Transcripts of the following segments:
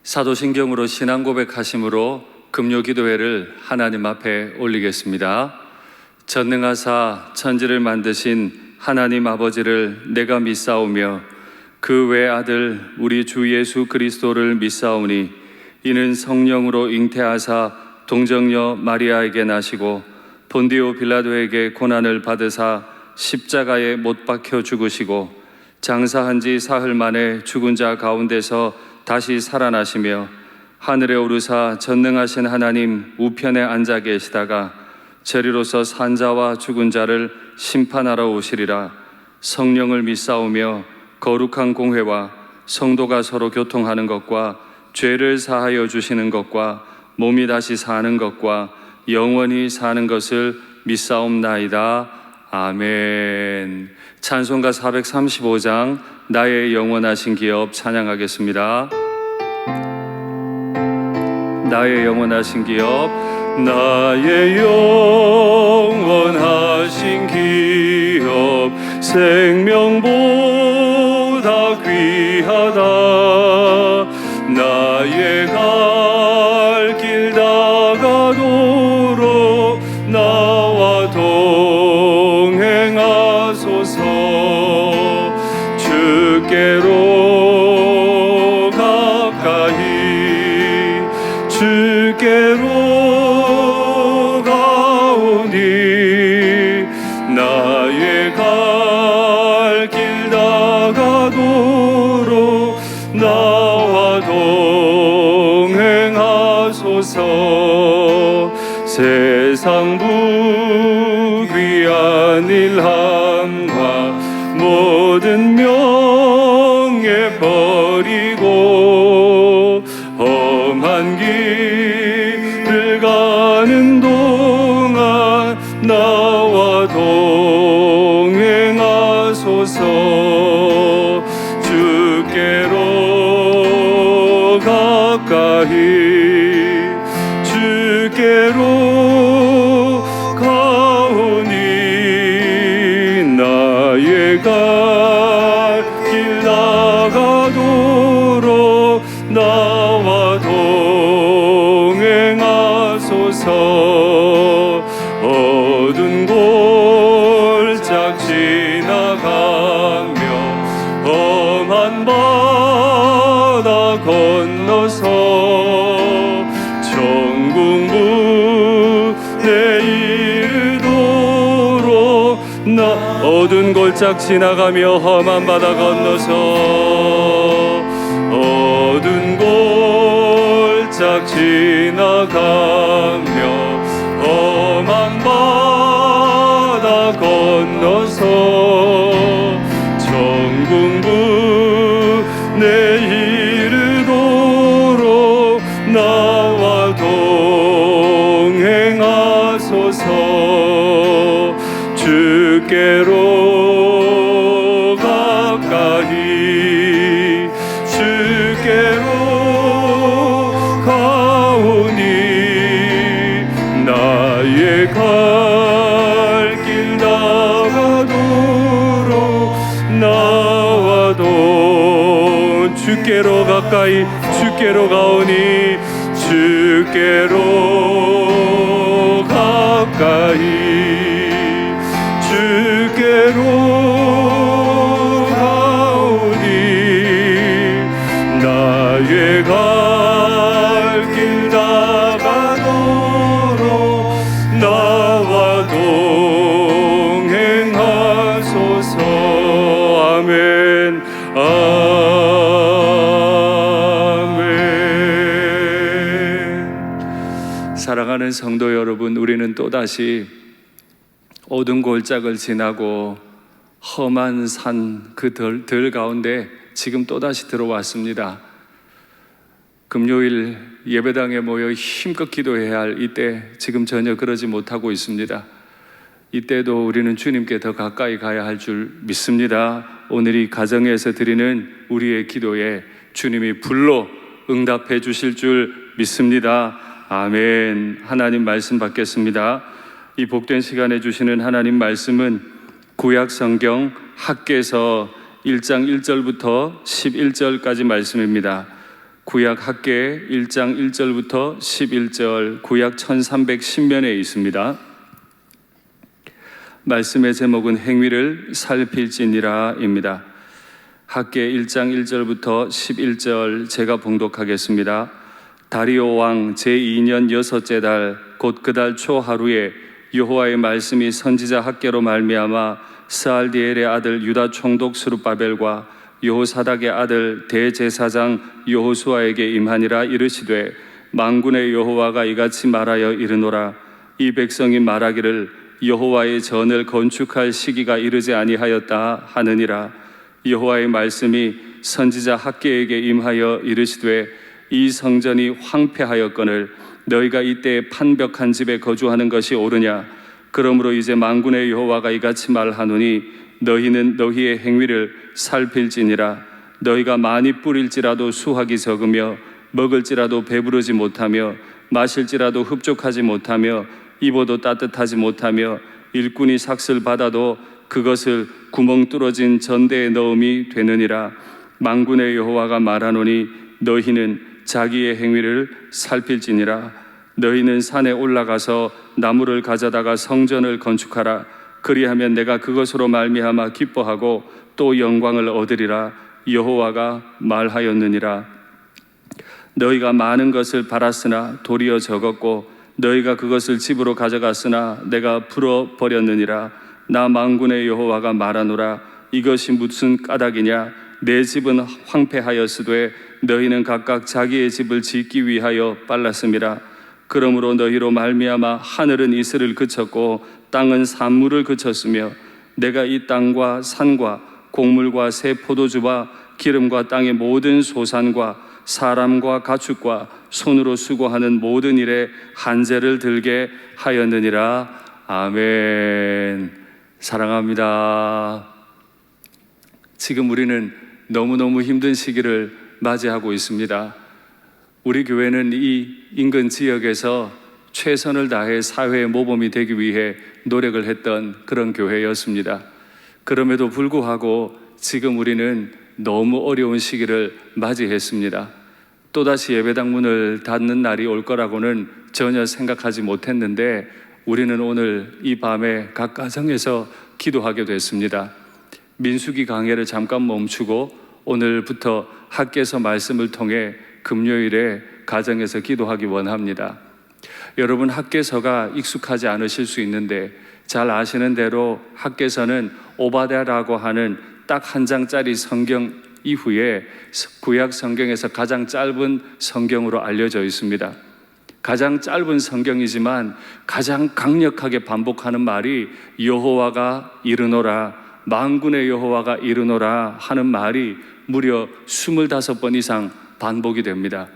사도신경으로 신앙 고백하심으로 금요 기도회를 하나님 앞에 올리겠습니다. 전능하사 천지를 만드신 하나님 아버지를 내가 믿사오며 그 외아들 우리 주 예수 그리스도를 믿사오니 이는 성령으로 잉태하사 동정녀 마리아에게 나시고 본디오 빌라도에게 고난을 받으사 십자가에 못 박혀 죽으시고 장사한 지 사흘 만에 죽은 자 가운데서 다시 살아나시며 하늘에 오르사 전능하신 하나님 우편에 앉아 계시다가 저리로서 산자와 죽은 자를 심판하러 오시리라. 성령을 믿사오며 거룩한 공회와 성도가 서로 교통하는 것과 죄를 사하여 주시는 것과 몸이 다시 사는 것과 영원히 사는 것을 믿사옵나이다. 아멘. 찬송가 435장 나의 영원하신 기업 찬양하겠습니다. 나의 영원하신 기업, 나의 영원하신 기업, 생명보다 귀하다. 나의 갈 길 다가도록 나와 동행하소서. 주께로 가까이 주께로 가오니 나의 갈 길 다가도록 나와 동행하소서. 세상 부귀한 일함과 모든 명예 버리고 험한 길을 가는 동안 나와 동행하소서. 주께로 가까이 주께로 가오니 나의 갈 길 나가도록 나와 동행하소서. 어두운 골짝 지나가며 험한 바다 건너서 천국문에 이르도록 어두운 골짝 지나가며 험한 바다 건너서 어두운 골짝 지나가며 험한 바다 건너서 천국문에 이르도록 나와 동행하소서. 주께로 가까이 주께로 가오니 나의 갈 길 나가도록 나와 주께로 가까이 주께로 가오니 주께로 가까이 주께로 가오니 나의 갈 길 나가도록 나와 동행하소서. 아멘. 아멘. 사랑하는 성도 여러분, 우리는 또다시 어두운 골짜기를 지나고 험한 산 그 들 가운데 지금 또다시 들어왔습니다. 금요일 예배당에 모여 힘껏 기도해야 할 이때 지금 전혀 그러지 못하고 있습니다. 이때도 우리는 주님께 더 가까이 가야 할 줄 믿습니다. 오늘 이 가정에서 드리는 우리의 기도에 주님이 불로 응답해 주실 줄 믿습니다. 아멘. 하나님 말씀 받겠습니다. 이 복된 시간에 주시는 하나님 말씀은 구약 성경 학개서 1장 1절부터 11절까지 말씀입니다. 구약 학계 1장 1절부터 11절, 구약 1310면에 있습니다. 말씀의 제목은 행위를 살필지니라입니다. 학계 1장 1절부터 11절 제가 봉독하겠습니다. 다리오 왕 제2년 여섯째 달 곧 그 달 초 하루에 여호와의 말씀이 선지자 학계로 말미암아 스알디엘의 아들 유다 총독 스룹바벨과 여호사닥의 아들 대제사장 여호수아에게 임하니라. 이르시되 만군의 여호와가 이같이 말하여 이르노라. 이 백성이 말하기를 여호와의 전을 건축할 시기가 이르지 아니하였다 하느니라. 여호와의 말씀이 선지자 학계에게 임하여 이르시되 이 성전이 황폐하였거늘 너희가 이때 판벽한 집에 거주하는 것이 옳으냐. 그러므로 이제 만군의 여호와가 이같이 말하노니 너희는 너희의 행위를 살필지니라. 너희가 많이 뿌릴지라도 수확이 적으며 먹을지라도 배부르지 못하며 마실지라도 흡족하지 못하며 입어도 따뜻하지 못하며 일꾼이 삭슬 받아도 그것을 구멍 뚫어진 전대에 넣음이 되느니라. 만군의 여호와가 말하노니 너희는 자기의 행위를 살필지니라. 너희는 산에 올라가서 나무를 가져다가 성전을 건축하라. 그리하면 내가 그것으로 말미암아 기뻐하고 또 영광을 얻으리라. 여호와가 말하였느니라. 너희가 많은 것을 팔았으나 도리어 적었고 너희가 그것을 집으로 가져갔으나 내가 풀어버렸느니라. 나 만군의 여호와가 말하노라. 이것이 무슨 까닭이냐. 내 집은 황폐하였으되 너희는 각각 자기의 집을 짓기 위하여 빨랐음이라. 그러므로 너희로 말미암아 하늘은 이슬을 그쳤고 땅은 산물을 그쳤으며 내가 이 땅과 산과 곡물과 새 포도주와 기름과 땅의 모든 소산과 사람과 가축과 손으로 수고하는 모든 일에 한재를 들게 하였느니라. 아멘. 사랑합니다. 지금 우리는 너무너무 힘든 시기를 맞이하고 있습니다. 우리 교회는 이 인근 지역에서 최선을 다해 사회의 모범이 되기 위해 노력을 했던 그런 교회였습니다. 그럼에도 불구하고 지금 우리는 너무 어려운 시기를 맞이했습니다. 또다시 예배당 문을 닫는 날이 올 거라고는 전혀 생각하지 못했는데 우리는 오늘 이 밤에 각 가정에서 기도하게 됐습니다. 민수기 강해를 잠깐 멈추고 오늘부터 학교에서 말씀을 통해 금요일에 가정에서 기도하기 원합니다. 여러분 학개서가 익숙하지 않으실 수 있는데 잘 아시는 대로 학개서는 오바댜라고 하는 딱 한 장짜리 성경 이후에 구약 성경에서 가장 짧은 성경으로 알려져 있습니다. 가장 짧은 성경이지만 가장 강력하게 반복하는 말이 여호와가 이르노라, 만군의 여호와가 이르노라 하는 말이 무려 25번 이상 반복이 됩니다.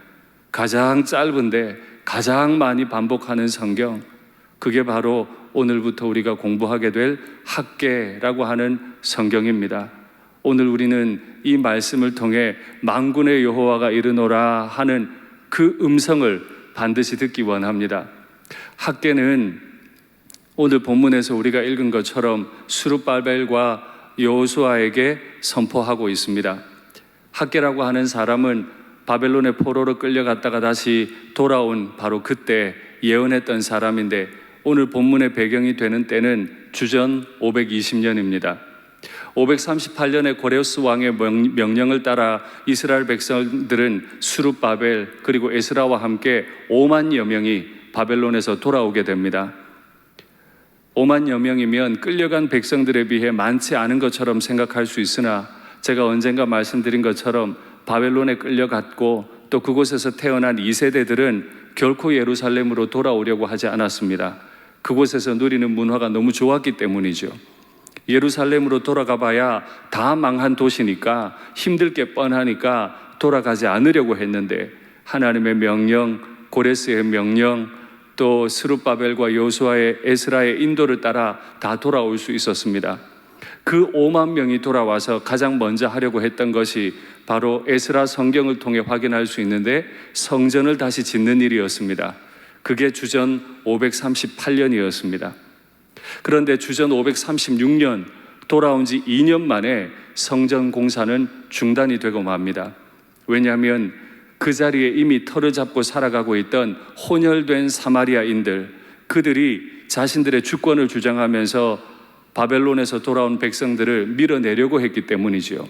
가장 짧은데 가장 많이 반복하는 성경, 그게 바로 오늘부터 우리가 공부하게 될 학개라고 하는 성경입니다. 오늘 우리는 이 말씀을 통해 만군의 여호와가 이르노라 하는 그 음성을 반드시 듣기 원합니다. 학개는 오늘 본문에서 우리가 읽은 것처럼 스룹바벨과 여호수아에게 선포하고 있습니다. 학개라고 하는 사람은 바벨론의 포로로 끌려갔다가 다시 돌아온 바로 그때 예언했던 사람인데 오늘 본문의 배경이 되는 때는 주전 520년입니다. 538년에 고레스 왕의 명령을 따라 이스라엘 백성들은 스룹바벨 그리고 에스라와 함께 5만여 명이 바벨론에서 돌아오게 됩니다. 5만여 명이면 끌려간 백성들에 비해 많지 않은 것처럼 생각할 수 있으나 제가 언젠가 말씀드린 것처럼 바벨론에 끌려갔고 또 그곳에서 태어난 2세대들은 결코 예루살렘으로 돌아오려고 하지 않았습니다. 그곳에서 누리는 문화가 너무 좋았기 때문이죠. 예루살렘으로 돌아가 봐야 다 망한 도시니까 힘들 게 뻔하니까 돌아가지 않으려고 했는데 하나님의 명령, 고레스의 명령, 또 스룹바벨과 여호수아의 에스라의 인도를 따라 다 돌아올 수 있었습니다. 그 5만 명이 돌아와서 가장 먼저 하려고 했던 것이 바로 에스라 성경을 통해 확인할 수 있는데 성전을 다시 짓는 일이었습니다. 그게 주전 538년이었습니다. 그런데 주전 536년 돌아온 지 2년 만에 성전 공사는 중단이 되고 맙니다. 왜냐하면 그 자리에 이미 터를 잡고 살아가고 있던 혼혈된 사마리아인들, 그들이 자신들의 주권을 주장하면서 바벨론에서 돌아온 백성들을 밀어내려고 했기 때문이지요.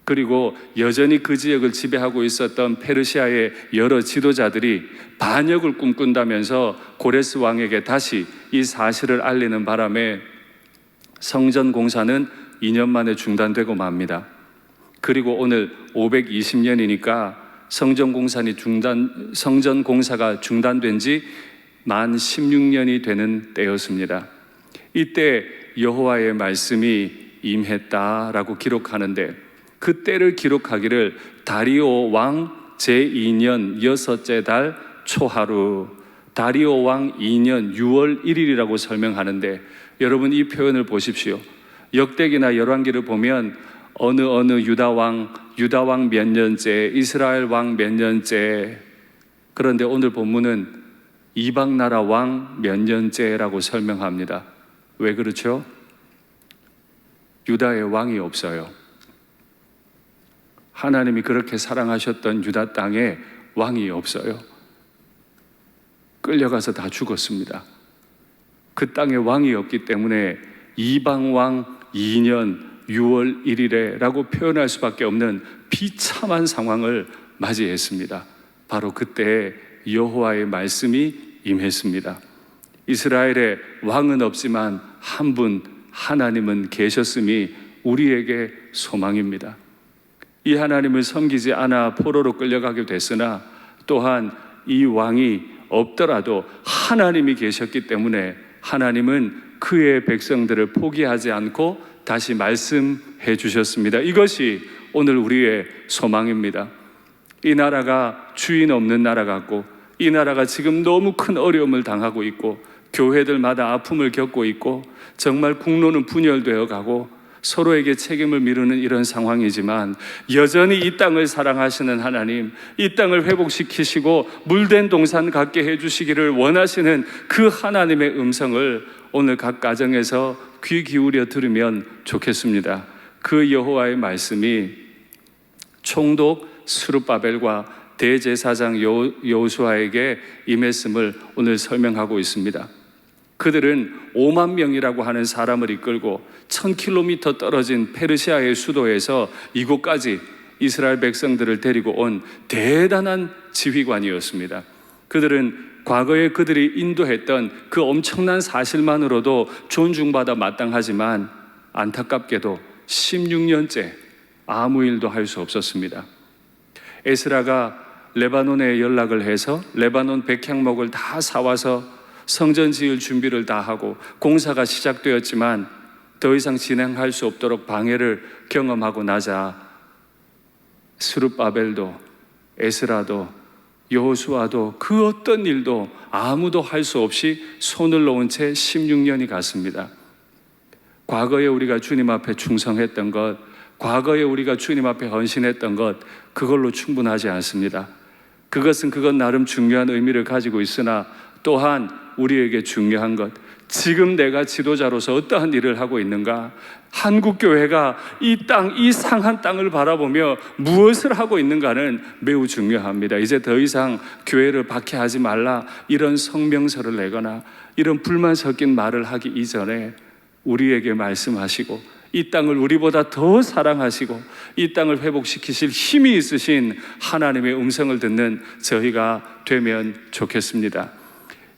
그리고 여전히 그 지역을 지배하고 있었던 페르시아의 여러 지도자들이 반역을 꿈꾼다면서 고레스 왕에게 다시 이 사실을 알리는 바람에 성전 공사는 2년 만에 중단되고 맙니다. 그리고 오늘 520년이니까 성전 공사가 중단된 지 만 16년이 되는 때였습니다. 이때 여호와의 말씀이 임했다라고 기록하는데, 그 때를 기록하기를 다리오 왕 제2년 여섯째 달 초하루, 다리오 왕 2년 6월 1일이라고 설명하는데, 여러분 이 표현을 보십시오. 역대기나 열왕기를 보면 어느 유다 왕 몇 년째, 이스라엘 왕 몇 년째, 그런데 오늘 본문은 이방 나라 왕 몇 년째라고 설명합니다. 왜 그렇죠? 유다의 왕이 없어요. 하나님이 그렇게 사랑하셨던 유다 땅에 왕이 없어요. 끌려가서 다 죽었습니다. 그 땅에 왕이 없기 때문에 이방 왕 2년 6월 1일에 라고 표현할 수밖에 없는 비참한 상황을 맞이했습니다. 바로 그때 여호와의 말씀이 임했습니다. 이스라엘에 왕은 없지만 한 분 하나님은 계셨음이 우리에게 소망입니다. 이 하나님을 섬기지 않아 포로로 끌려가게 됐으나 또한 이 왕이 없더라도 하나님이 계셨기 때문에 하나님은 그의 백성들을 포기하지 않고 다시 말씀해 주셨습니다. 이것이 오늘 우리의 소망입니다. 이 나라가 주인 없는 나라 같고, 이 나라가 지금 너무 큰 어려움을 당하고 있고, 교회들마다 아픔을 겪고 있고, 정말 국론은 분열되어 가고 서로에게 책임을 미루는 이런 상황이지만, 여전히 이 땅을 사랑하시는 하나님, 이 땅을 회복시키시고 물된 동산 갖게 해주시기를 원하시는 그 하나님의 음성을 오늘 각 가정에서 귀 기울여 들으면 좋겠습니다. 그 여호와의 말씀이 총독 스룹바벨과 대제사장 여호수아에게 임했음을 오늘 설명하고 있습니다. 그들은 5만 명이라고 하는 사람을 이끌고 1000km 떨어진 페르시아의 수도에서 이곳까지 이스라엘 백성들을 데리고 온 대단한 지휘관이었습니다. 그들은 과거에 그들이 인도했던 그 엄청난 사실만으로도 존중받아 마땅하지만 안타깝게도 16년째 아무 일도 할 수 없었습니다. 에스라가 레바논에 연락을 해서 레바논 백향목을 다 사와서 성전 지을 준비를 다 하고 공사가 시작되었지만 더 이상 진행할 수 없도록 방해를 경험하고 나자 스룹바벨도 에스라도 여호수아도 그 어떤 일도 아무도 할 수 없이 손을 놓은 채 16년이 갔습니다. 과거에 우리가 주님 앞에 충성했던 것, 과거에 우리가 주님 앞에 헌신했던 것, 그걸로 충분하지 않습니다. 그것은 그것 나름 중요한 의미를 가지고 있으나 또한 우리에게 중요한 것, 지금 내가 지도자로서 어떠한 일을 하고 있는가? 한국교회가 이 땅, 이 상한 땅을 바라보며 무엇을 하고 있는가는 매우 중요합니다. 이제 더 이상 교회를 박해하지 말라 이런 성명서를 내거나 이런 불만 섞인 말을 하기 이전에 우리에게 말씀하시고 이 땅을 우리보다 더 사랑하시고 이 땅을 회복시키실 힘이 있으신 하나님의 음성을 듣는 저희가 되면 좋겠습니다.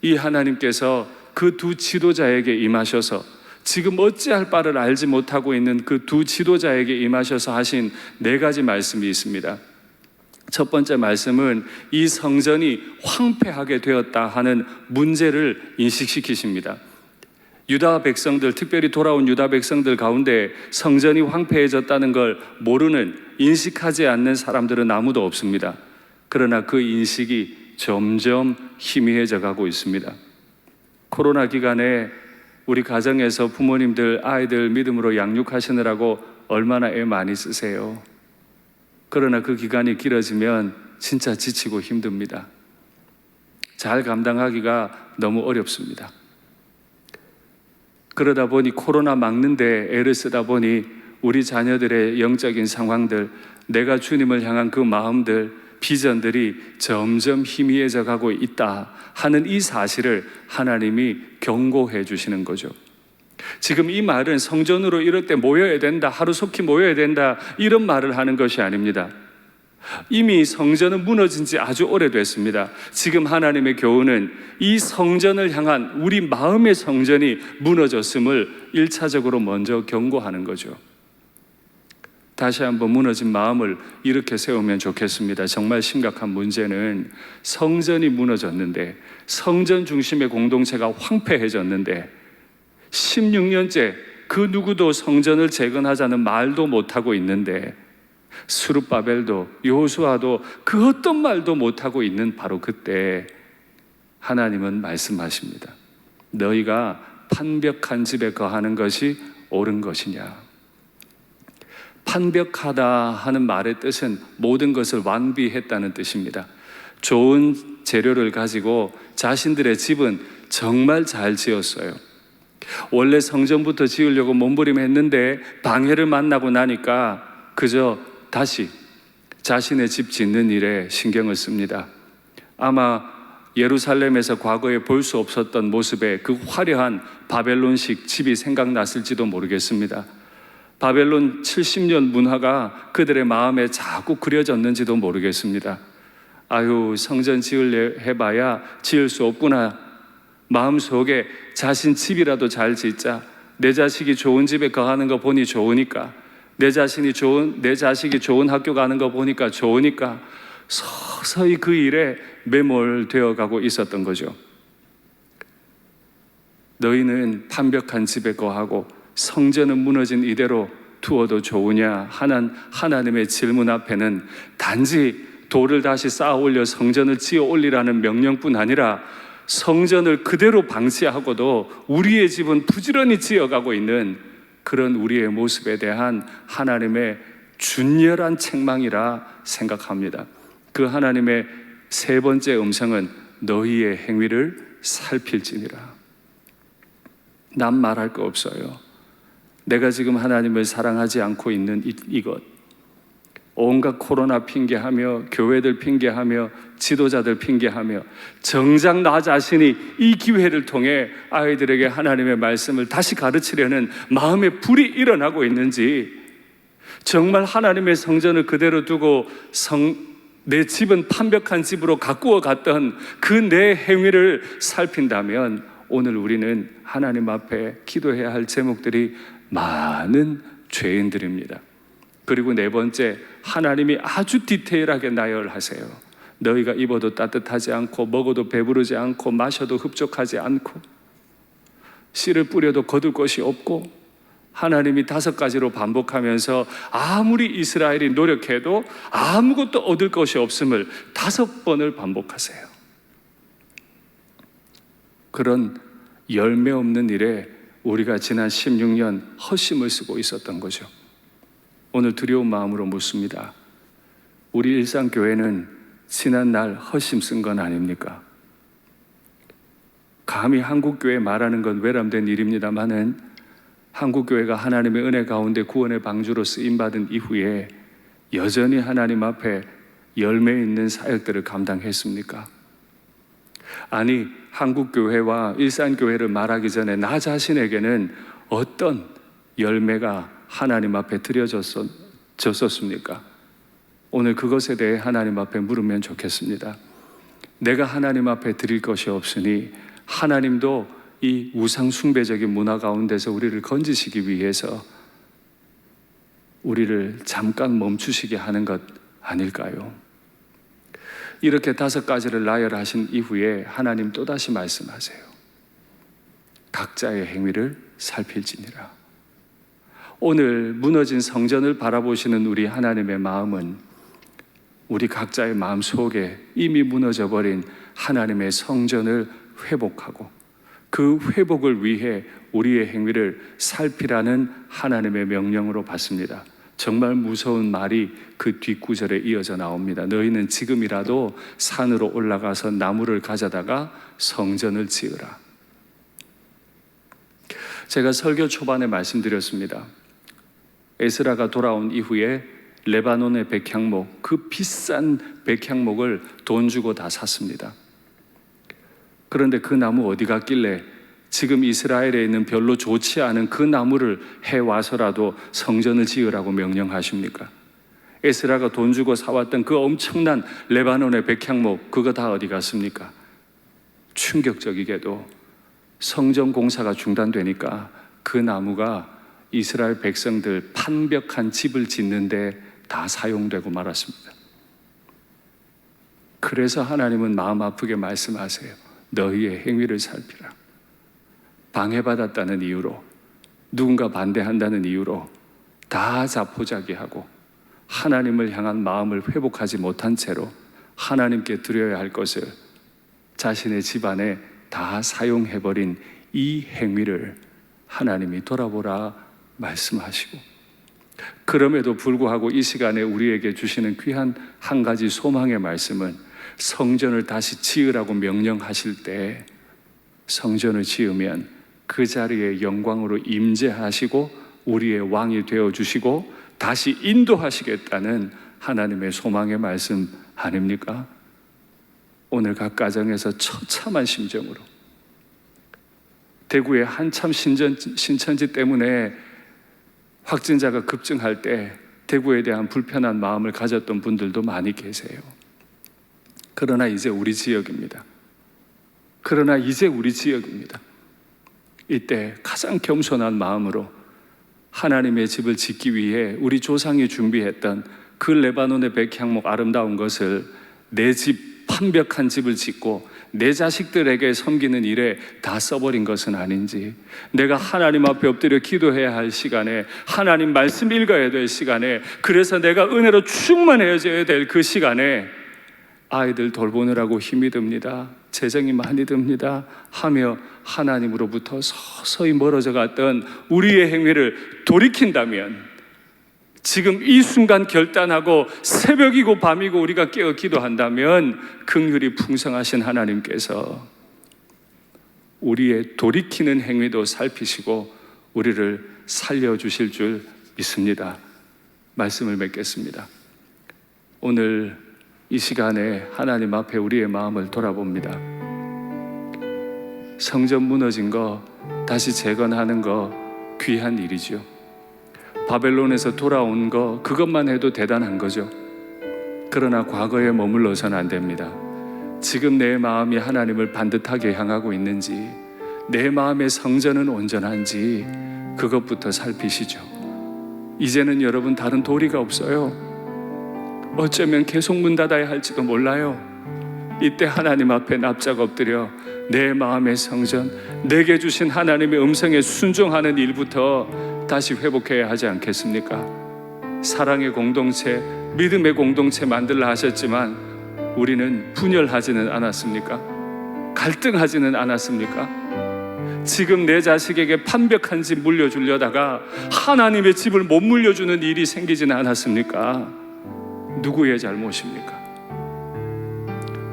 이 하나님께서 그 두 지도자에게 임하셔서 지금 어찌할 바를 알지 못하고 있는 그 두 지도자에게 임하셔서 하신 4가지 말씀이 있습니다. 첫 번째 말씀은 이 성전이 황폐하게 되었다 하는 문제를 인식시키십니다. 유다 백성들, 특별히 돌아온 유다 백성들 가운데 성전이 황폐해졌다는 걸 모르는, 인식하지 않는 사람들은 아무도 없습니다. 그러나 그 인식이 점점 희미해져 가고 있습니다. 코로나 기간에 우리 가정에서 부모님들 아이들 믿음으로 양육하시느라고 얼마나 애 많이 쓰세요. 그러나 그 기간이 길어지면 진짜 지치고 힘듭니다. 잘 감당하기가 너무 어렵습니다. 그러다 보니 코로나 막는데 애를 쓰다 보니 우리 자녀들의 영적인 상황들, 내가 주님을 향한 그 마음들, 비전들이 점점 희미해져 가고 있다 하는 이 사실을 하나님이 경고해 주시는 거죠. 지금 이 말은 성전으로 이럴 때 모여야 된다, 하루속히 모여야 된다, 이런 말을 하는 것이 아닙니다. 이미 성전은 무너진 지 아주 오래됐습니다. 지금 하나님의 교훈은 이 성전을 향한 우리 마음의 성전이 무너졌음을 1차적으로 먼저 경고하는 거죠. 다시 한번 무너진 마음을 이렇게 세우면 좋겠습니다. 정말 심각한 문제는 성전이 무너졌는데, 성전 중심의 공동체가 황폐해졌는데 16년째 그 누구도 성전을 재건하자는 말도 못하고 있는데, 스룹바벨도 여호수아도 그 어떤 말도 못하고 있는 바로 그때 하나님은 말씀하십니다. 너희가 판벽한 집에 거하는 것이 옳은 것이냐. 판벽하다 하는 말의 뜻은 모든 것을 완비했다는 뜻입니다. 좋은 재료를 가지고 자신들의 집은 정말 잘 지었어요. 원래 성전부터 지으려고 몸부림했는데 방해를 만나고 나니까 그저 다시 자신의 집 짓는 일에 신경을 씁니다. 아마 예루살렘에서 과거에 볼 수 없었던 모습의 그 화려한 바벨론식 집이 생각났을지도 모르겠습니다. 바벨론 70년 문화가 그들의 마음에 자꾸 그려졌는지도 모르겠습니다. 아유, 성전 지으려 해봐야 지을 수 없구나. 마음속에 자신 집이라도 잘 짓자. 내 자식이 좋은 집에 거하는 거 보니 좋으니까, 내 자식이 좋은 학교 가는 거 보니까 좋으니까 서서히 그 일에 매몰되어 가고 있었던 거죠. 너희는 판벽한 집에 거하고 성전은 무너진 이대로 두어도 좋으냐 하는 하나님의 질문 앞에는 단지 돌을 다시 쌓아 올려 성전을 지어 올리라는 명령뿐 아니라 성전을 그대로 방치하고도 우리의 집은 부지런히 지어가고 있는 그런 우리의 모습에 대한 하나님의 준열한 책망이라 생각합니다. 그 하나님의 세 번째 음성은 너희의 행위를 살필지니라. 난 말할 거 없어요. 내가 지금 하나님을 사랑하지 않고 있는 이것, 온갖 코로나 핑계하며 교회들 핑계하며 지도자들 핑계하며 정작 나 자신이 이 기회를 통해 아이들에게 하나님의 말씀을 다시 가르치려는 마음의 불이 일어나고 있는지, 정말 하나님의 성전을 그대로 두고 내 집은 판벽한 집으로 가꾸어 갔던 그 내 행위를 살핀다면 오늘 우리는 하나님 앞에 기도해야 할 제목들이 많은 죄인들입니다. 그리고 네 번째, 하나님이 아주 디테일하게 나열하세요. 너희가 입어도 따뜻하지 않고 먹어도 배부르지 않고 마셔도 흡족하지 않고 씨를 뿌려도 거둘 것이 없고, 하나님이 5가지로 반복하면서 아무리 이스라엘이 노력해도 아무것도 얻을 것이 없음을 5번을 반복하세요. 그런 열매 없는 일에 우리가 지난 16년 헛심을 쓰고 있었던 거죠. 오늘 두려운 마음으로 묻습니다. 우리 일상교회는 지난 날 헛심 쓴 건 아닙니까? 감히 한국교회 말하는 건 외람된 일입니다마는 한국교회가 하나님의 은혜 가운데 구원의 방주로 쓰임받은 이후에 여전히 하나님 앞에 열매 있는 사역들을 감당했습니까? 아니, 한국교회와 일산교회를 말하기 전에 나 자신에게는 어떤 열매가 하나님 앞에 드려졌었습니까? 오늘 그것에 대해 하나님 앞에 물으면 좋겠습니다. 내가 하나님 앞에 드릴 것이 없으니 하나님도 이 우상 숭배적인 문화 가운데서 우리를 건지시기 위해서 우리를 잠깐 멈추시게 하는 것 아닐까요? 이렇게 5가지를 나열하신 이후에 하나님 또다시 말씀하세요. 각자의 행위를 살필지니라. 오늘 무너진 성전을 바라보시는 우리 하나님의 마음은 우리 각자의 마음 속에 이미 무너져버린 하나님의 성전을 회복하고 그 회복을 위해 우리의 행위를 살피라는 하나님의 명령으로 받습니다. 정말 무서운 말이 그 뒷구절에 이어져 나옵니다. 너희는 지금이라도 산으로 올라가서 나무를 가져다가 성전을 지으라. 제가 설교 초반에 말씀드렸습니다. 에스라가 돌아온 이후에 레바논의 백향목, 그 비싼 백향목을 돈 주고 다 샀습니다. 그런데 그 나무 어디 갔길래 지금 이스라엘에 있는 별로 좋지 않은 그 나무를 해와서라도 성전을 지으라고 명령하십니까? 에스라가 돈 주고 사왔던 그 엄청난 레바논의 백향목, 그거 다 어디 갔습니까? 충격적이게도 성전 공사가 중단되니까 그 나무가 이스라엘 백성들 판벽한 집을 짓는데 다 사용되고 말았습니다. 그래서 하나님은 마음 아프게 말씀하세요. 너희의 행위를 살피라. 방해받았다는 이유로, 누군가 반대한다는 이유로 다 자포자기하고 하나님을 향한 마음을 회복하지 못한 채로 하나님께 드려야 할 것을 자신의 집안에 다 사용해버린 이 행위를 하나님이 돌아보라 말씀하시고, 그럼에도 불구하고 이 시간에 우리에게 주시는 귀한 한 가지 소망의 말씀은 성전을 다시 지으라고 명령하실 때 성전을 지으면 그 자리에 영광으로 임재하시고 우리의 왕이 되어주시고 다시 인도하시겠다는 하나님의 소망의 말씀 아닙니까? 오늘 각 가정에서 처참한 심정으로 대구에 한참 신천지 때문에 확진자가 급증할 때 대구에 대한 불편한 마음을 가졌던 분들도 많이 계세요. 그러나 이제 우리 지역입니다. 이때 가장 겸손한 마음으로 하나님의 집을 짓기 위해 우리 조상이 준비했던 그 레바논의 백향목 아름다운 것을 내 집, 판벽한 집을 짓고 내 자식들에게 섬기는 일에 다 써버린 것은 아닌지, 내가 하나님 앞에 엎드려 기도해야 할 시간에, 하나님 말씀 읽어야 될 시간에, 그래서 내가 은혜로 충만해져야 될 그 시간에 아이들 돌보느라고 힘이 듭니다, 재정이 많이 듭니다 하며 하나님으로부터 서서히 멀어져 갔던 우리의 행위를 돌이킨다면, 지금 이 순간 결단하고 새벽이고 밤이고 우리가 깨어 기도한다면 긍휼이 풍성하신 하나님께서 우리의 돌이키는 행위도 살피시고 우리를 살려주실 줄 믿습니다. 말씀을 맺겠습니다. 오늘 이 시간에 하나님 앞에 우리의 마음을 돌아봅니다. 성전 무너진 거 다시 재건하는 거 귀한 일이죠. 바벨론에서 돌아온 거 그것만 해도 대단한 거죠. 그러나 과거에 머물러서는 안 됩니다. 지금 내 마음이 하나님을 반듯하게 향하고 있는지, 내 마음의 성전은 온전한지 그것부터 살피시죠. 이제는 여러분 다른 도리가 없어요. 어쩌면 계속 문 닫아야 할지도 몰라요. 이때 하나님 앞에 납작 엎드려 내 마음의 성전, 내게 주신 하나님의 음성에 순종하는 일부터 다시 회복해야 하지 않겠습니까? 사랑의 공동체, 믿음의 공동체 만들라 하셨지만 우리는 분열하지는 않았습니까? 갈등하지는 않았습니까? 지금 내 자식에게 판벽한 집 물려주려다가 하나님의 집을 못 물려주는 일이 생기지는 않았습니까? 누구의 잘못입니까?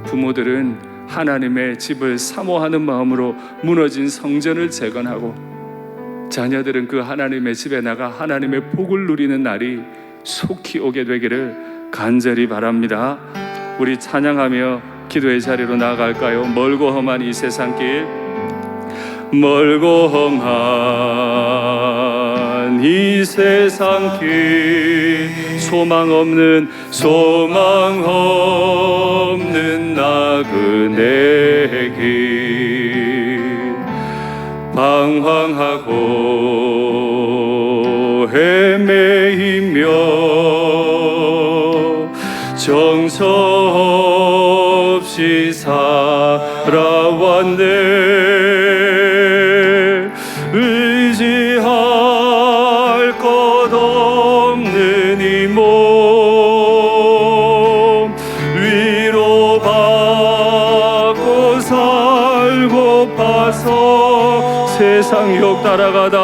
부모들은 하나님의 집을 사모하는 마음으로 무너진 성전을 재건하고, 자녀들은 그 하나님의 집에 나가 하나님의 복을 누리는 날이 속히 오게 되기를 간절히 바랍니다. 우리 찬양하며 기도의 자리로 나아갈까요? 멀고 험한 이 세상길, 멀고 험한 이 세상길, 소망 없는 나그네 길, 방황하고 헤매이며 정처없이 살아왔네. 의지할 것 없는 이 몸 위로받고 살고파서 세상 유혹 따라가다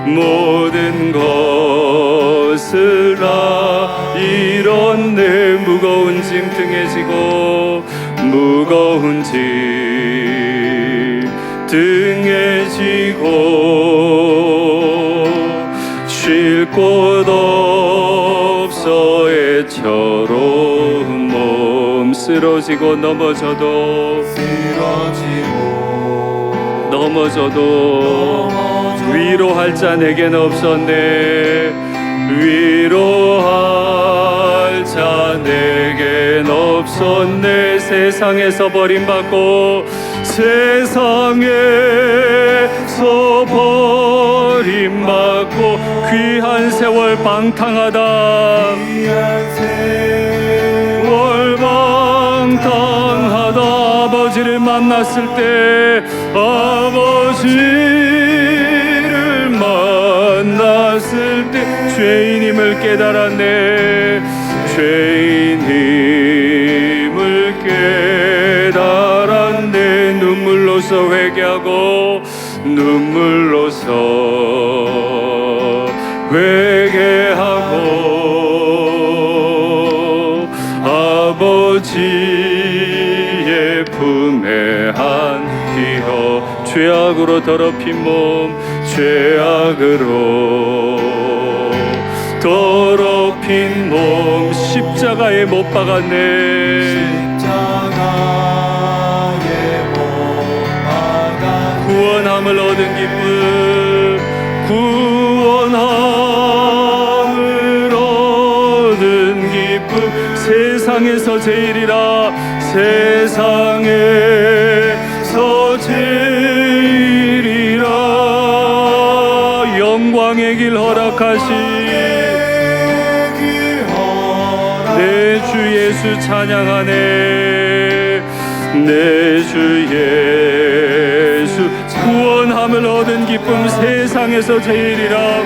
모든 것을 다 잃었네. 무거운 짐 등에 지고 무거운 짐 등에 지고 쉴 곳 없어 애처로운 몸 쓰러지고 넘어져도 위로할 자 내겐 없었네. 위로할 자 내겐 없었네. 세상에서 버림받고 세상에서 버림받고 귀한 세월 방탕하다. 아버지를 만났을 때 죄인임을 깨달았네. 죄인임을 깨달았네. 눈물로서 회개하고 아버지의 품에 안기어 죄악으로 더럽힌 몸 십자가에 못 박았네. 구원함을 얻은 기쁨 세상에서 제일이라. 세상에서 제일이라. 영광의 길 허락하시 내 주 예수 찬양하네. 내 주 예수 구원함을 얻은 기쁨 세상에서 제일이라.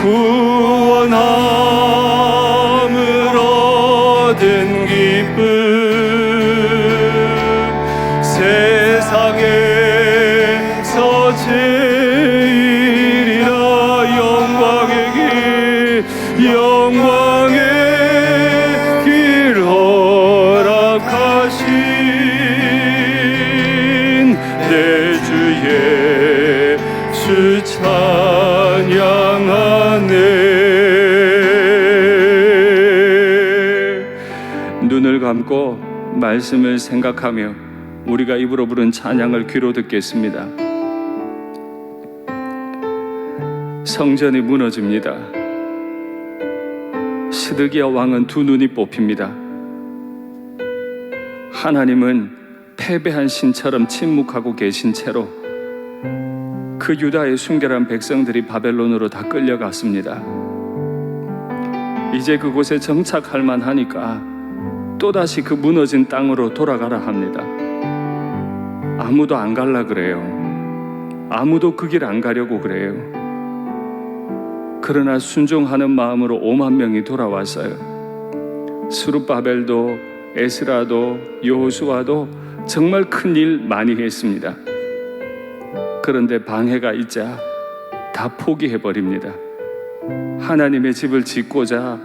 구원함을 얻은 기쁨 세상에서 제일이라. 영광의 길 허락하신 내 주 예수 찬양하네. 눈을 감고 말씀을 생각하며 우리가 입으로 부른 찬양을 귀로 듣겠습니다. 성전이 무너집니다. 시드기야 왕은 두 눈이 뽑힙니다. 하나님은 패배한 신처럼 침묵하고 계신 채로 그 유다의 순결한 백성들이 바벨론으로 다 끌려갔습니다. 이제 그곳에 정착할 만하니까 또다시 그 무너진 땅으로 돌아가라 합니다. 아무도 안 갈라 그래요. 아무도 그 길 안 가려고 그래요. 그러나 순종하는 마음으로 5만 명이 돌아왔어요. 스룹바벨도 에스라도 여호수아도 정말 큰 일 많이 했습니다. 그런데 방해가 있자 다 포기해버립니다. 하나님의 집을 짓고자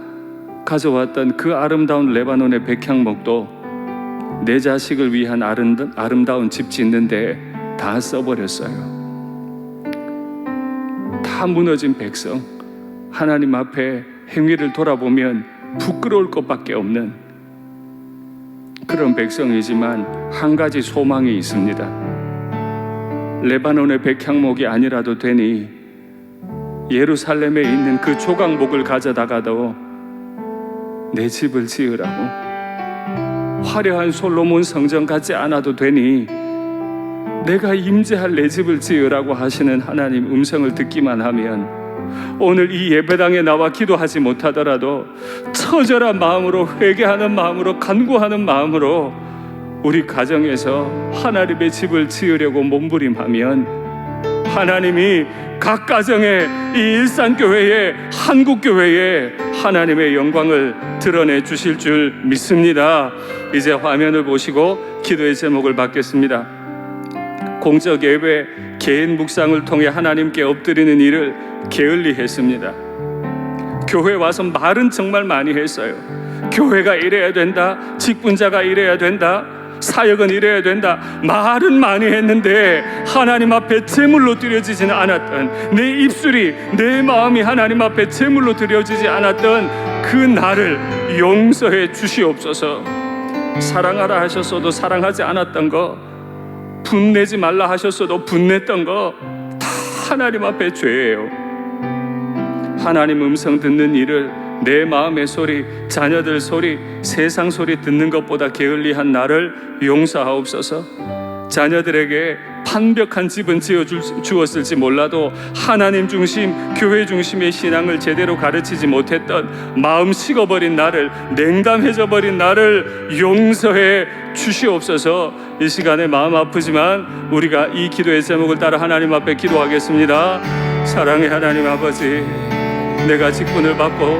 가져왔던 그 아름다운 레바논의 백향목도 내 자식을 위한 아름다운 집 짓는데 다 써버렸어요. 다 무너진 백성, 하나님 앞에 행위를 돌아보면 부끄러울 것밖에 없는 그런 백성이지만 한 가지 소망이 있습니다. 레바논의 백향목이 아니라도 되니 예루살렘에 있는 그 조각목을 가져다가도 내 집을 지으라고. 화려한 솔로몬 성전 같지 않아도 되니 내가 임재할 내 집을 지으라고 하시는 하나님 음성을 듣기만 하면 오늘 이 예배당에 나와 기도하지 못하더라도 처절한 마음으로, 회개하는 마음으로, 간구하는 마음으로 우리 가정에서 하나님의 집을 지으려고 몸부림하면 하나님이 각 가정에, 이 일산교회에, 한국교회에 하나님의 영광을 드러내 주실 줄 믿습니다. 이제 화면을 보시고 기도의 제목을 받겠습니다. 공적 예배, 개인 묵상을 통해 하나님께 엎드리는 일을 게을리 했습니다. 교회 와서 말은 정말 많이 했어요. 교회가 이래야 된다, 직분자가 이래야 된다, 사역은 이래야 된다, 말은 많이 했는데 하나님 앞에 제물로 드려지지는 않았던 내 입술이, 내 마음이 하나님 앞에 제물로 드려지지 않았던 그 나를 용서해 주시옵소서. 사랑하라 하셨어도 사랑하지 않았던 거, 분내지 말라 하셨어도 분냈던 거 다 하나님 앞에 죄예요. 하나님 음성 듣는 일을, 내 마음의 소리, 자녀들 소리, 세상 소리 듣는 것보다 게을리한 나를 용서하옵소서. 자녀들에게 완벽한 집은 지어주었을지 몰라도 하나님 중심, 교회 중심의 신앙을 제대로 가르치지 못했던, 마음 식어버린 나를, 냉담해져 버린 나를 용서해 주시옵소서. 이 시간에 마음 아프지만 우리가 이 기도의 제목을 따라 하나님 앞에 기도하겠습니다. 사랑의 하나님 아버지, 내가 직분을 받고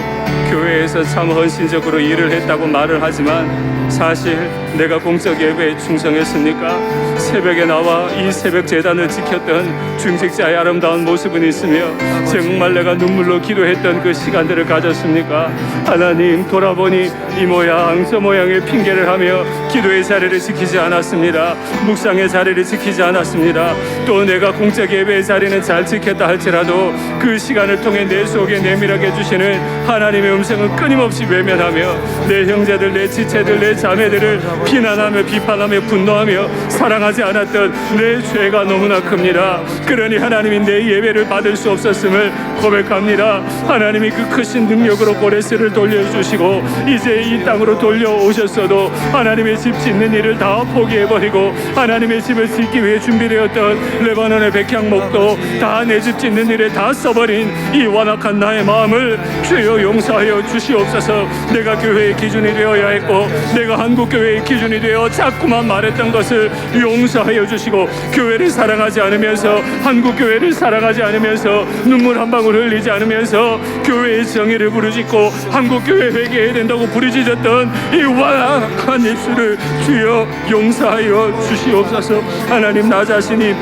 교회에서 참 헌신적으로 일을 했다고 말을 하지만 사실 내가 공적 예배에 충성했습니까? 새벽에 나와 이 새벽 제단을 지켰던 중직자의 아름다운 모습은 있으며 정말 내가 눈물로 기도했던 그 시간들을 가졌습니까? 하나님, 돌아보니 이 모양 저 모양의 핑계를 하며 기도의 자리를 지키지 않았습니다. 묵상의 자리를 지키지 않았습니다. 또 내가 공적 예배의 자리는 잘 지켰다 할지라도 그 시간을 통해 내 속에 내밀하게 해주시는 하나님의 음성은 끊임없이 외면하며 내 형제들, 내 지체들, 내 자매들을 비난하며 비판하며 분노하며 사랑하지 않았던 내 죄가 너무나 큽니다. 그러니 하나님이 내 예배를 받을 수 없었음을 고백합니다. 하나님이 그 크신 능력으로 고레스를 돌려주시고 이제 이 땅으로 돌려오셨어도 하나님의 집 짓는 일을 다 포기해버리고 하나님의 집을 짓기 위해 준비되었던 레바논의 백향목도 다 내 집 짓는 일에 다 써버린 이 완악한 나의 마음을 주여 용서하여 주시옵소서. 내가 교회의 기준이 되어야 했고 내가 한국교회의 기준이 되어 자꾸만 말했던 것을 용서하여 주시고, 교회를 사랑하지 않으면서, 한국교회를 사랑하지 않으면서, 눈물 한 방울 흘리지 않으면서 교회의 정의를 부르짖고 한국교회 회개해야 된다고 부르짖었던 이 완악한 입술을 주여 용서하여 주시옵소서. 하나님, 나 자신이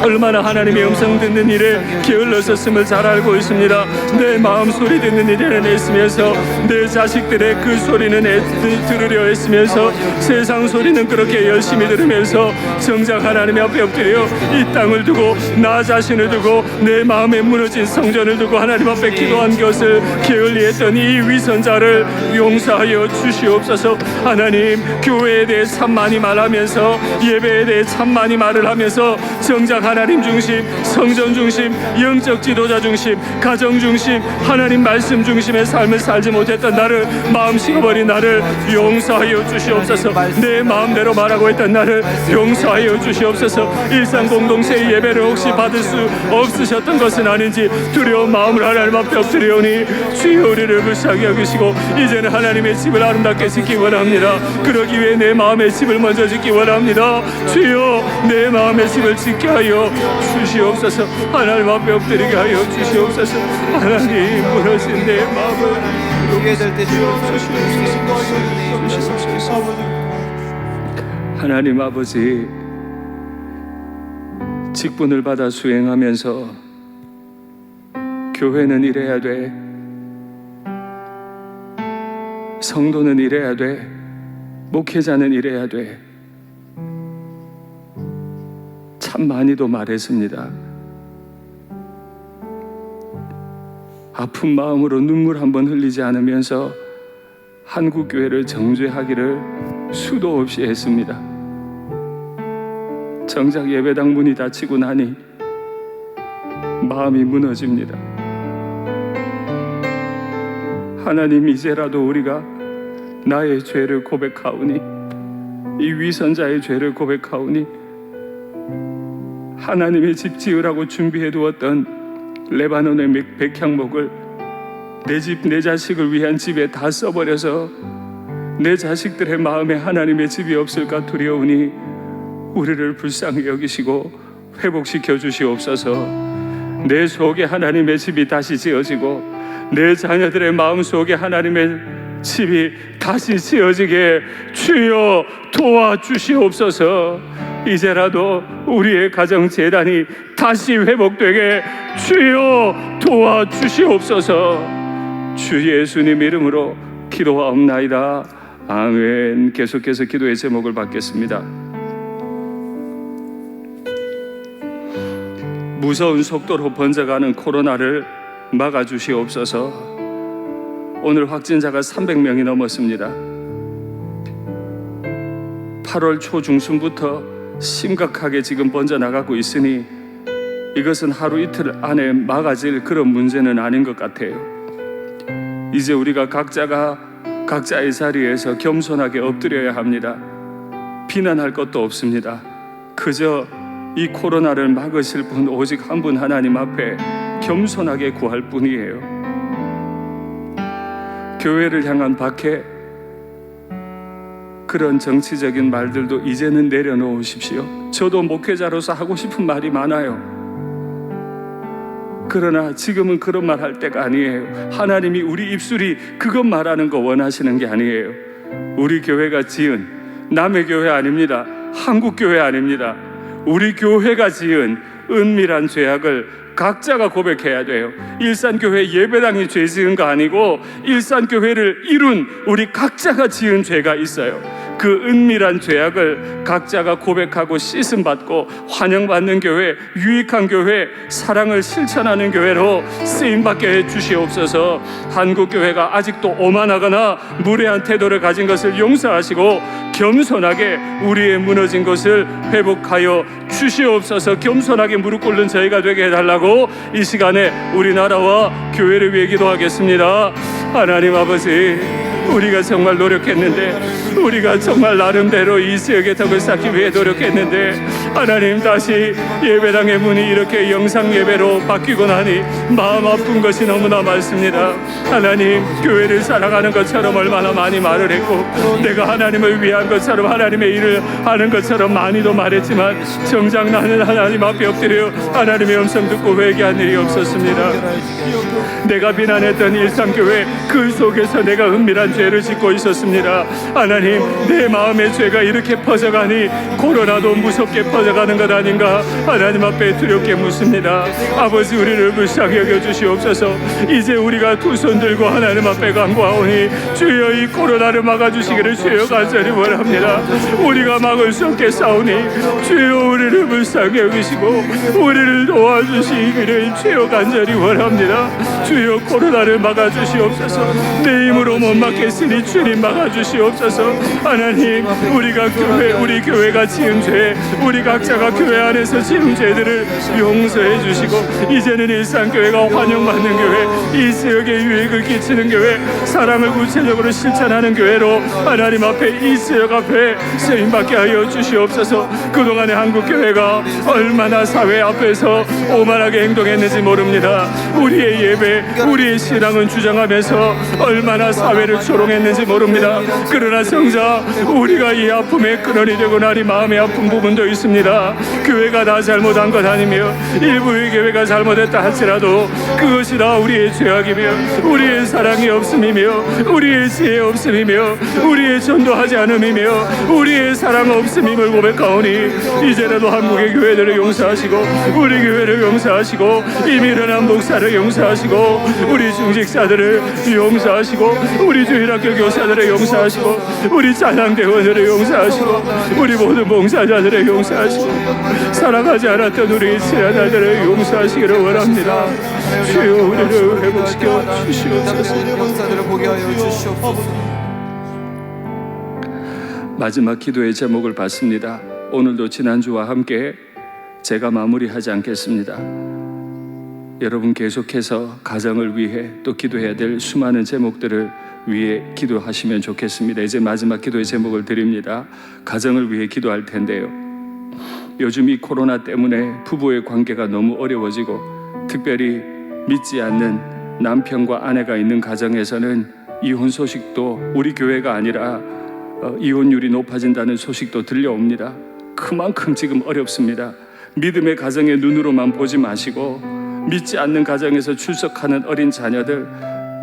얼마나 하나님의 음성 듣는 일에 게을렀었음을 잘 알고 있습니다. 내 마음 소리 듣는 일에 애쓰면서 내 자식들의 그 소리는 들으려 했으면서 세상 소리는 그렇게 열심히 들으면서 정작 하나님 앞에 엎드려 이 땅을 두고 나 자신을 두고 내 마음에 무너진 성전을 두고 하나님 앞에 기도한 것을 게을리했던 이 위선자를 용서하여 주시옵소서. 하나님, 교회에 대해 참 많이 말하면서 예배에 대해 참 많이 말을 하면서 정작 하나님 중심, 성전 중심, 영적 지도자 중심, 가정 중심, 하나님 말씀 중심의 삶을 살지 못했던 나를, 마음 식어버린 나를 용서하여 주시옵소서. 내 마음대로 말하고 있던 나를 용서하여 주시옵소서. 일상 공동체의 예배를 혹시 받을 수 없으셨던 것은 아닌지 두려운 마음을 하나님 앞에 엎드리오니 주여 우리를 불쌍히 여기시고 이제는 하나님의 집을 아름답게 짓기 원합니다. 그러기 위해 내 마음의 집을 먼저 짓기 원합니다. 주여 내 마음의 집을 짓게 하여 주시옵소서. 하나님 앞에 엎드리게 하여 주시옵소서. 하나님, 무너진 내 마음을 주시옵소서. 하나님 아버지, 직분을 받아 수행하면서 교회는 이래야 돼, 성도는 이래야 돼, 목회자는 이래야 돼, 참 많이도 말했습니다. 아픈 마음으로 눈물 한번 흘리지 않으면서 한국교회를 정죄하기를 수도 없이 했습니다. 정작 예배당 문이 닫히고 나니 마음이 무너집니다. 하나님, 이제라도 우리가 나의 죄를 고백하오니, 이 위선자의 죄를 고백하오니 하나님의 집 지으라고 준비해 두었던 레바논의 백향목을 내 집, 내 자식을 위한 집에 다 써버려서 내 자식들의 마음에 하나님의 집이 없을까 두려우니 우리를 불쌍히 여기시고 회복시켜 주시옵소서. 내 속에 하나님의 집이 다시 지어지고 내 자녀들의 마음 속에 하나님의 집이 다시 지어지게 주여 도와주시옵소서. 이제라도 우리의 가정 재단이 다시 회복되게 주여 도와주시옵소서. 주 예수님 이름으로 기도하옵나이다. 아멘. 계속해서 기도의 제목을 받겠습니다. 무서운 속도로 번져가는 코로나를 막아주시옵소서. 오늘 확진자가 300명이 넘었습니다. 8월 초중순부터 심각하게 지금 번져나가고 있으니 이것은 하루 이틀 안에 막아질 그런 문제는 아닌 것 같아요. 이제 우리가 각자가 각자의 자리에서 겸손하게 엎드려야 합니다. 비난할 것도 없습니다. 그저 이 코로나를 막으실 분 오직 한 분 하나님 앞에 겸손하게 구할 뿐이에요. 교회를 향한 박해, 그런 정치적인 말들도 이제는 내려놓으십시오. 저도 목회자로서 하고 싶은 말이 많아요. 그러나 지금은 그런 말 할 때가 아니에요. 하나님이 우리 입술이 그것 말하는 거 원하시는 게 아니에요. 우리 교회가 지은, 남의 교회 아닙니다. 한국 교회 아닙니다. 우리 교회가 지은 은밀한 죄악을 각자가 고백해야 돼요. 일산교회 예배당이 죄 지은 거 아니고 일산교회를 이룬 우리 각자가 지은 죄가 있어요. 그 은밀한 죄악을 각자가 고백하고 씻음받고 환영받는 교회, 유익한 교회, 사랑을 실천하는 교회로 쓰임받게 해주시옵소서. 한국교회가 아직도 오만하거나 무례한 태도를 가진 것을 용서하시고 겸손하게 우리의 무너진 것을 회복하여 주시옵소서. 겸손하게 무릎 꿇는 저희가 되게 해달라고 이 시간에 우리나라와 교회를 위해 기도하겠습니다. 하나님 아버지, 우리가 정말 노력했는데, 우리가 정말 나름대로 이 지역의 덕을 쌓기 위해 노력했는데, 하나님 다시 예배당의 문이 이렇게 영상 예배로 바뀌고 나니 마음 아픈 것이 너무나 많습니다. 하나님, 교회를 사랑하는 것처럼 얼마나 많이 말을 했고, 내가 하나님을 위한 것처럼 하나님의 일을 하는 것처럼 많이도 말했지만 정작 나는 하나님 앞에 엎드려 하나님의 음성 듣고 회개한 일이 없었습니다. 내가 비난했던 일상교회, 그 속에서 내가 은밀한 죄를 짓고 있었습니다. 하나님, 내 마음의 죄가 이렇게 퍼져가니 코로나도 무섭게 퍼져가는 것 아닌가 하나님 앞에 두렵게 묻습니다. 아버지, 우리를 불쌍히 여겨주시옵소서. 이제 우리가 두 손 들고 하나님 앞에 간구하오니 주여 이 코로나를 막아주시기를 주여 간절히 원합니다. 우리가 막을 수 없겠사오니 주여 우리를 불쌍히 여기시고 우리를 도와주시기를 주여 간절히 원합니다. 주여 코로나를 막아주시옵소서. 내 힘으로 못 막겠으니 주님 막아주시옵소서. 하나님, 우리가 교회, 우리 교회가 지은 죄, 우리 각자가 교회 안에서 지은 죄들을 용서해 주시고 이제는 일산교회가 환영받는 교회, 이 지역에 유익을 끼치는 교회, 사랑을 구체적으로 실천하는 교회로 하나님 앞에 이 지역 앞에 쓰임받게 하여 주시옵소서. 그동안의 한국교회가 얼마나 사회 앞에서 오만하게 행동했는지 모릅니다. 우리의 예배, 우리의 신앙은 주장하면서 얼마나 사회를 조롱했는지 모릅니다. 그러나 성자, 우리가 이 아픔의 근원이 되고 나니 마음의 아픈 부분도 있습니다. 교회가 다 잘못한 것 아니며 일부의 교회가 잘못했다 할지라도 그것이 다 우리의 죄악이며 우리의 사랑이 없음이며 우리의 지혜 없음이며 우리의 전도하지 않음이며 우리의 사랑 없음임을 고백하오니 이제라도 한국의 교회들을 용서하시고 우리 교회를 용서하시고 이미 일어난 목사를 용서하시고 우리 중직사들을 용서하시고 우리 주일학교 교사들을 용서하시고 우리 찬양대원들을 용서하시고 우리 모든 봉사자들을 용서하시고 사랑하지 않았던 우리 친아들을 용서하시기를 원합니다. 주여 우리를 회복시켜 주시옵소서. 마지막 기도의 제목을 받습니다. 오늘도 지난주와 함께 제가 마무리하지 않겠습니다. 여러분 계속해서 가정을 위해 또 기도해야 될 수많은 제목들을 위해 기도하시면 좋겠습니다. 이제 마지막 기도의 제목을 드립니다. 가정을 위해 기도할 텐데요. 요즘 이 코로나 때문에 부부의 관계가 너무 어려워지고 특별히 믿지 않는 남편과 아내가 있는 가정에서는 이혼 소식도 우리 교회가 아니라 이혼율이 높아진다는 소식도 들려옵니다. 그만큼 지금 어렵습니다. 믿음의 가정의 눈으로만 보지 마시고 믿지 않는 가정에서 출석하는 어린 자녀들,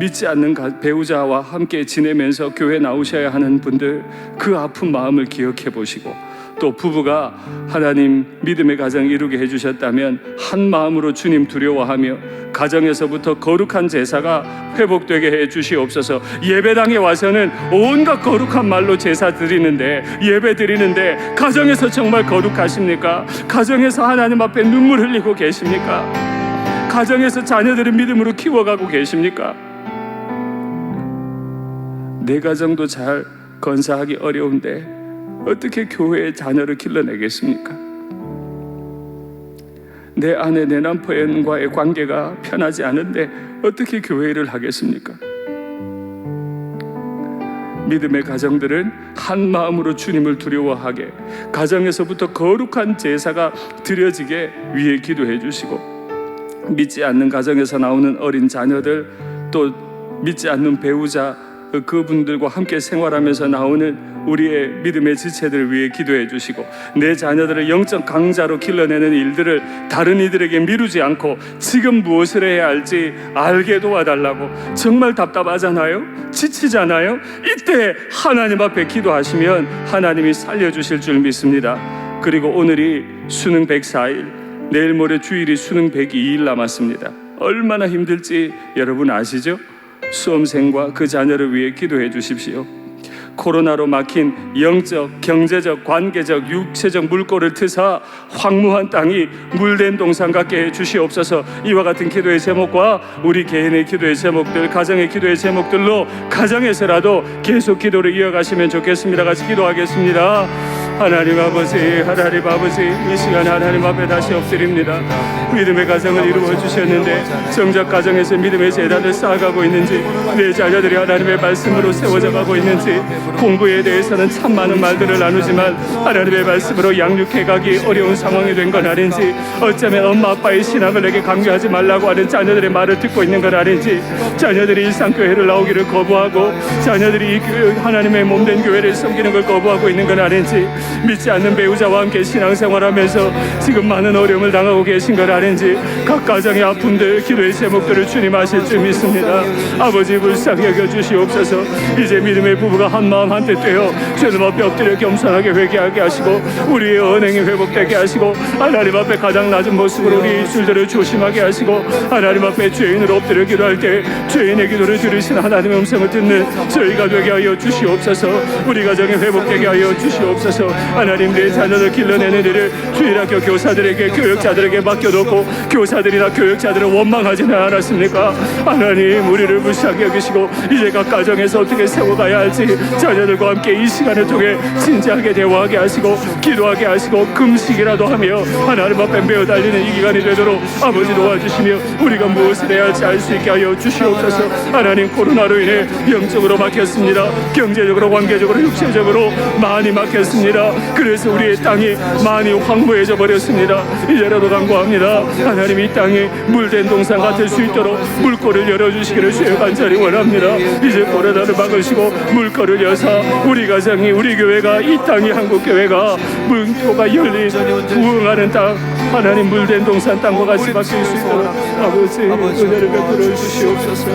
믿지 않는 배우자와 함께 지내면서 교회 나오셔야 하는 분들, 그 아픈 마음을 기억해 보시고 또 부부가 하나님 믿음의 가정 이루게 해주셨다면 한 마음으로 주님 두려워하며 가정에서부터 거룩한 제사가 회복되게 해 주시옵소서. 예배당에 와서는 온갖 거룩한 말로 제사 드리는데, 예배 드리는데 가정에서 정말 거룩하십니까? 가정에서 하나님 앞에 눈물 흘리고 계십니까? 가정에서 자녀들을 믿음으로 키워가고 계십니까? 내 가정도 잘 건사하기 어려운데 어떻게 교회의 자녀를 길러내겠습니까? 내 아내 내 남편과의 관계가 편하지 않은데 어떻게 교회를 하겠습니까? 믿음의 가정들은 한 마음으로 주님을 두려워하게, 가정에서부터 거룩한 제사가 드려지게 위해 기도해 주시고, 믿지 않는 가정에서 나오는 어린 자녀들, 또 믿지 않는 배우자, 그분들과 함께 생활하면서 나오는 우리의 믿음의 지체들을 위해 기도해 주시고, 내 자녀들을 영적 강자로 길러내는 일들을 다른 이들에게 미루지 않고 지금 무엇을 해야 할지 알게 도와달라고. 정말 답답하잖아요? 지치잖아요? 이때 하나님 앞에 기도하시면 하나님이 살려주실 줄 믿습니다. 그리고 오늘이 수능 104일, 내일 모레 주일이 수능 102일 남았습니다. 얼마나 힘들지 여러분 아시죠? 수험생과 그 자녀를 위해 기도해 주십시오. 코로나로 막힌 영적, 경제적, 관계적, 육체적 물꼬를 트사 황무한 땅이 물된 동산 같게 해 주시옵소서. 이와 같은 기도의 제목과 우리 개인의 기도의 제목들, 가정의 기도의 제목들로 가정에서라도 계속 기도를 이어가시면 좋겠습니다. 같이 기도하겠습니다. 하나님 아버지, 하나님 아버지, 이 시간에 하나님 앞에 다시 엎드립니다. 믿음의 가정을 이루어 주셨는데 정작 가정에서 믿음의 재단을 쌓아가고 있는지, 내 자녀들이 하나님의 말씀으로 세워져 가고 있는지, 공부에 대해서는 참 많은 말들을 나누지만 하나님의 말씀으로 양육해 가기 어려운 상황이 된 건 아닌지, 어쩌면 엄마 아빠의 신앙을 내게 강요하지 말라고 하는 자녀들의 말을 듣고 있는 건 아닌지, 자녀들이 일상교회를 나오기를 거부하고 자녀들이 이 하나님의 몸된 교회를 섬기는 걸 거부하고 있는 건 아닌지, 믿지 않는 배우자와 함께 신앙생활하면서 지금 많은 어려움을 당하고 계신 건 아닌지, 각 가정의 아픔들, 기도의 제목들을 주님 아실 줄 믿습니다. 아버지 불쌍히 여겨주시옵소서. 이제 믿음의 부부가 한 마음 한뜻 되어 주님 앞에 엎드려 겸손하게 회개하게 하시고, 우리의 언행이 회복되게 하시고, 하나님 앞에 가장 낮은 모습으로 우리 입술들을 조심하게 하시고, 하나님 앞에 죄인으로 엎드려 기도할 때 죄인의 기도를 들으신 하나님의 음성을 듣는 저희가 되게 하여 주시옵소서. 우리 가정이 회복되게 하여 주시옵소서. 하나님, 내 자녀들 길러내는 일을 주일학교 교사들에게, 교육자들에게 맡겨놓고 교사들이나 교육자들은 원망하지는 않았습니까? 하나님, 우리를 무시하게 여기시고 이제 각 가정에서 어떻게 세워가야 할지 자녀들과 함께 이 시간을 통해 진지하게 대화하게 하시고 기도하게 하시고 금식이라도 하며 하나님 앞에 매어 달리는 이 기간이 되도록 아버지 도와주시며 우리가 무엇을 해야 할지 알 수 있게 하여 주시옵소서. 하나님, 코로나로 인해 영적으로 막혔습니다. 경제적으로, 관계적으로, 육체적으로 많이 막혔습니다. 그래서 우리의 땅이 많이 황무해져 버렸습니다. 이제라도 간구합니다. 하나님, 이 땅이 물된 동산 같을 수 있도록 물꼬를 열어주시기를 주여 간절히 원합니다. 이제 코로나를 막으시고 물꼬를 여사 우리 가정이, 우리 교회가, 이 땅이, 한국교회가 물꼬가 열린 부흥하는 땅, 하나님 물된 동산 땅과 같이 바뀔 수 있도록 아버지 은혜를 베풀어 주시옵소서.